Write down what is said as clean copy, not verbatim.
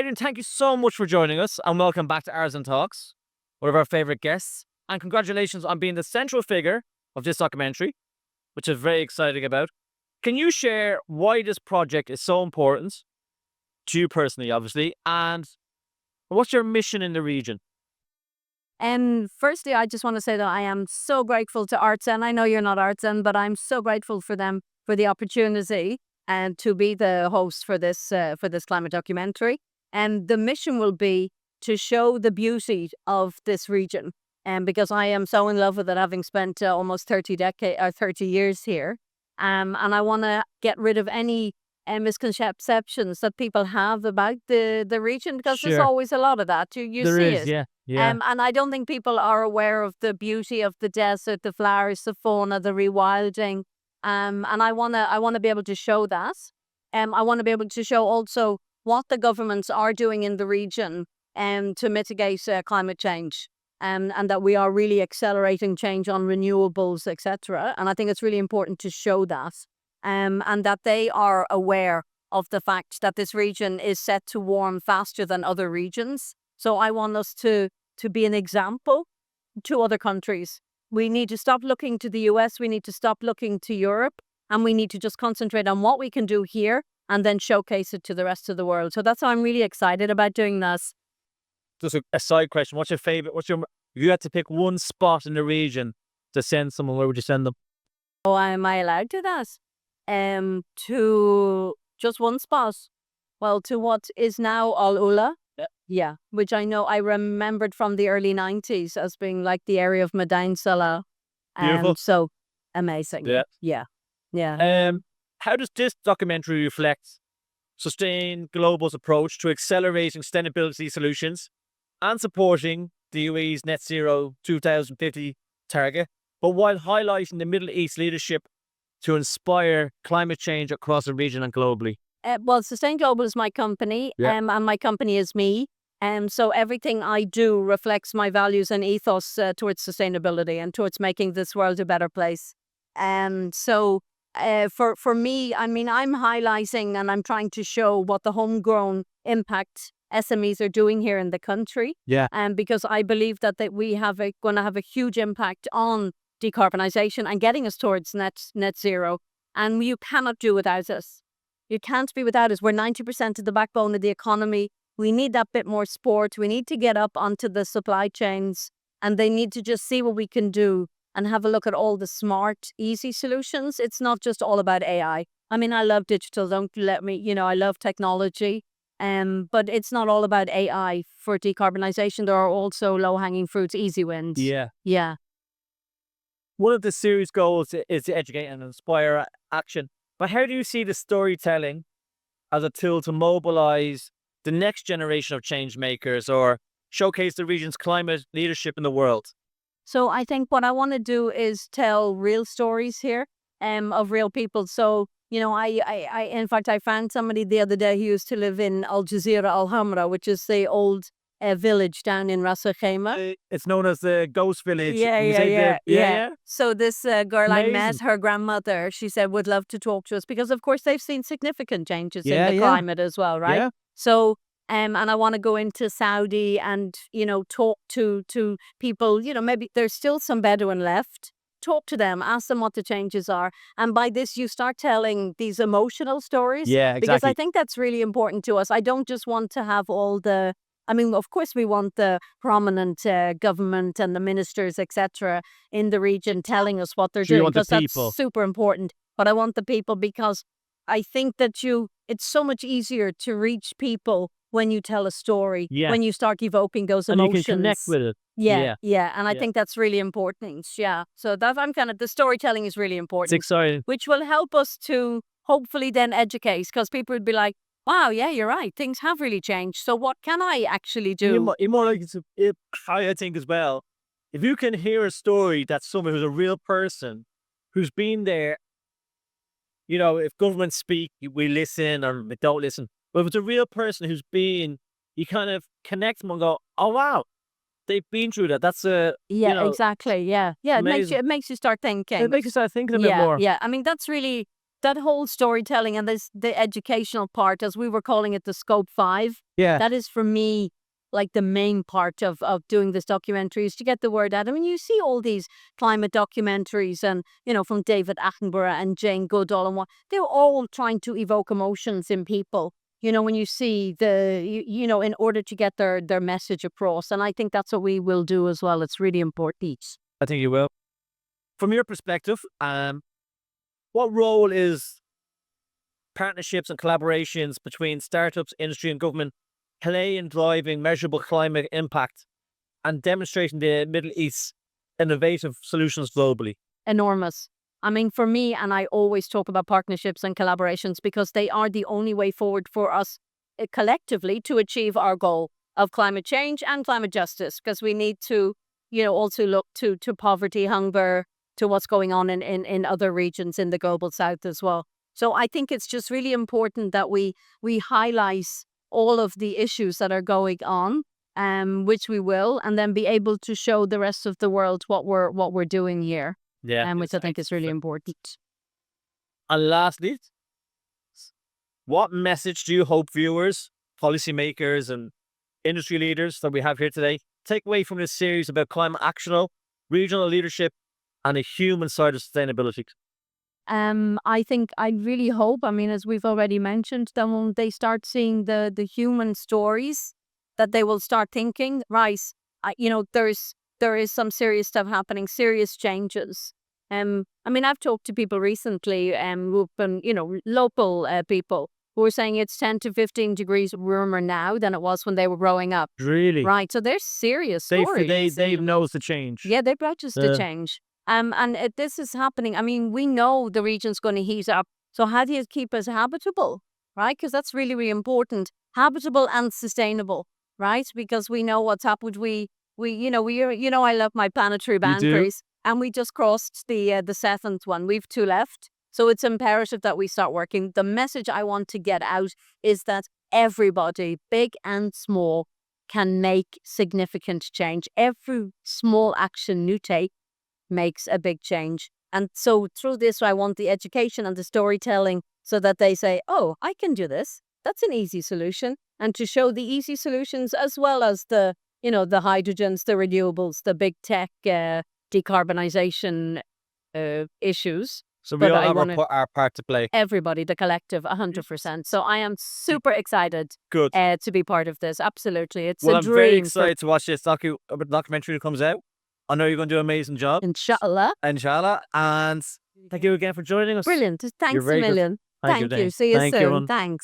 Adrienne, thank you so much for joining us and welcome back to AERZEN Talks, one of our favourite guests. And congratulations on being the central figure of this documentary, which is very exciting about. Can you share why this project is so important to you personally, obviously, and what's your mission in the region? Firstly, I just want to say that I am so grateful to AERZEN. I know you're not AERZEN, but I'm so grateful for them for the opportunity and to be the host for this climate documentary. And the mission will be to show the beauty of this region. And because I am so in love with it, having spent almost 30 years here, and I want to get rid of any misconceptions that people have about the region, because there's Sure. always a lot of that. You There see is, it. yeah. And I don't think people are aware of the beauty of the desert, the flowers, the fauna, the rewilding. And I wanna be able to show that. I want to be able to show also what the governments are doing in the region to mitigate climate change. And that we are really accelerating change on renewables, etc. And I think it's really important to show that. And that they are aware of the fact that this region is set to warm faster than other regions. So I want us to be an example to other countries. We need to stop looking to the US, we need to stop looking to Europe, and we need to just concentrate on what we can do here and then showcase it to the rest of the world. So that's why I'm really excited about doing this. Just a side question. What's your favourite? If you had to pick one spot in the region to send someone, where would you send them? Oh, am I allowed to that? To just one spot. Well, to what is now Al Ula. Yeah, which I know I remembered from the early 90s as being like the area of Madain Salah. Beautiful. So amazing. Yeah. Yeah. How does this documentary reflect Sustain Global's approach to accelerating sustainability solutions and supporting the UAE's net zero 2050 target, but while highlighting the Middle East leadership to inspire climate change across the region and globally? Well, Sustain Global is my company, Yeah. and my company is me. So everything I do reflects my values and ethos towards sustainability and towards making this world a better place. So for me, I mean, I'm highlighting and I'm trying to show what the homegrown impact SMEs are doing here in the country. Yeah. Because I believe that we have going to have a huge impact on decarbonisation and getting us towards net zero. And you cannot do without us. You can't be without us. We're 90% of the backbone of the economy. We need that bit more support. We need to get up onto the supply chains, and they need to just see what we can do and have a look at all the smart, easy solutions. It's not just all about AI. I mean, I love digital. Don't let me, I love technology. But it's not all about AI for decarbonisation. There are also low-hanging fruits, easy wins. Yeah. One of the series goals is to educate and inspire action. But how do you see the storytelling as a tool to mobilize the next generation of change makers or showcase the region's climate leadership in the world? So I think what I want to do is tell real stories here of real people. So, I in fact, I found somebody the other day who used to live in Al Jazeera Al Hamra, which is the old village down in Ras Al Khaimah. It's known as the Ghost Village. Yeah. So this girl I met, Amazing. her grandmother, she said would love to talk to us because, of course, they've seen significant changes in the Yeah. climate as well, right? Yeah. So, and I want to go into Saudi and, talk to people, maybe there's still some Bedouin left. Talk to them, ask them what the changes are. And by this, you start telling these emotional stories. Yeah, Because exactly. I think that's really important to us. I don't just want to have of course, we want the prominent government and the ministers, etc., in the region telling us what they're Sure, you doing, want the because people. that's super important. But I want the people because I think that it's so much easier to reach people when you tell a story, Yeah. when you start evoking those And you emotions. can connect with it. Yeah. And I Yeah. think that's really important. Yeah. So that the storytelling is really It's important, exciting. which will help us to hopefully then educate, because people would be like, wow, yeah, you're right. Things have really changed. So what can I actually do? You're more like I think as well, if you can hear a story that's someone who's a real person who's been there, if governments speak, we listen or we don't listen. But if it's a real person who's been, you kind of connect them and go, oh wow, they've been through that. That's Yeah, exactly. Yeah. It amazing. makes you start thinking. It makes you start thinking a bit more. Yeah. I mean, that's really that whole storytelling and the educational part, as we were calling it, the scope 5. Yeah. That is for me like the main part of doing this documentary, is to get the word out. I mean, you see all these climate documentaries and, from David Attenborough and Jane Goodall and what, they're all trying to evoke emotions in people, when you see in order to get their message across. And I think that's what we will do as well. It's really important. I think you will. From your perspective, what role is partnerships and collaborations between startups, industry and government play in driving measurable climate impact and demonstrating the Middle East's innovative solutions globally? Enormous. I mean, for me, and I always talk about partnerships and collaborations because they are the only way forward for us collectively to achieve our goal of climate change and climate justice, because we need to, also look to poverty, hunger, to what's going on in other regions in the global south as well. So I think it's just really important that we highlight all of the issues that are going on, which we will, and then be able to show the rest of the world what we're doing here. Yeah. Which I think is really important. And lastly, what message do you hope viewers, policymakers and industry leaders that we have here today take away from this series about climate action, regional leadership and a human side of sustainability? I really hope, I mean, as we've already mentioned, that when they start seeing the human stories, that they will start thinking, right, there is some serious stuff happening, serious changes. I mean, I've talked to people recently who've been, local people who are saying it's 10 to 15 degrees warmer now than it was when they were growing up. Really? Right. So there's serious stories. They've noticed the change. Yeah, they've noticed the change. And this is happening. I mean, we know the region's going to heat up. So how do you keep us habitable, right? Because that's really, really important. Habitable and sustainable, right? Because we know what's happened. I love my planetary boundaries. And we just crossed the seventh one. We've 2 left. So it's imperative that we start working. The message I want to get out is that everybody, big and small, can make significant change. Every small action you take makes a big change. And so through this, I want the education and the storytelling so that they say, oh, I can do this. That's an easy solution. And to show the easy solutions as well as the hydrogens, the renewables, the big tech decarbonization issues. So we all have our part to play. Everybody, the collective, 100%. So I am super excited to be part of this. Absolutely. It's a dream. I'm very excited to watch this documentary that comes out. I know you're going to do an amazing job. Inshallah. Inshallah. And thank you again for joining us. Brilliant. Thanks a million. Thank you. See you soon. Thanks.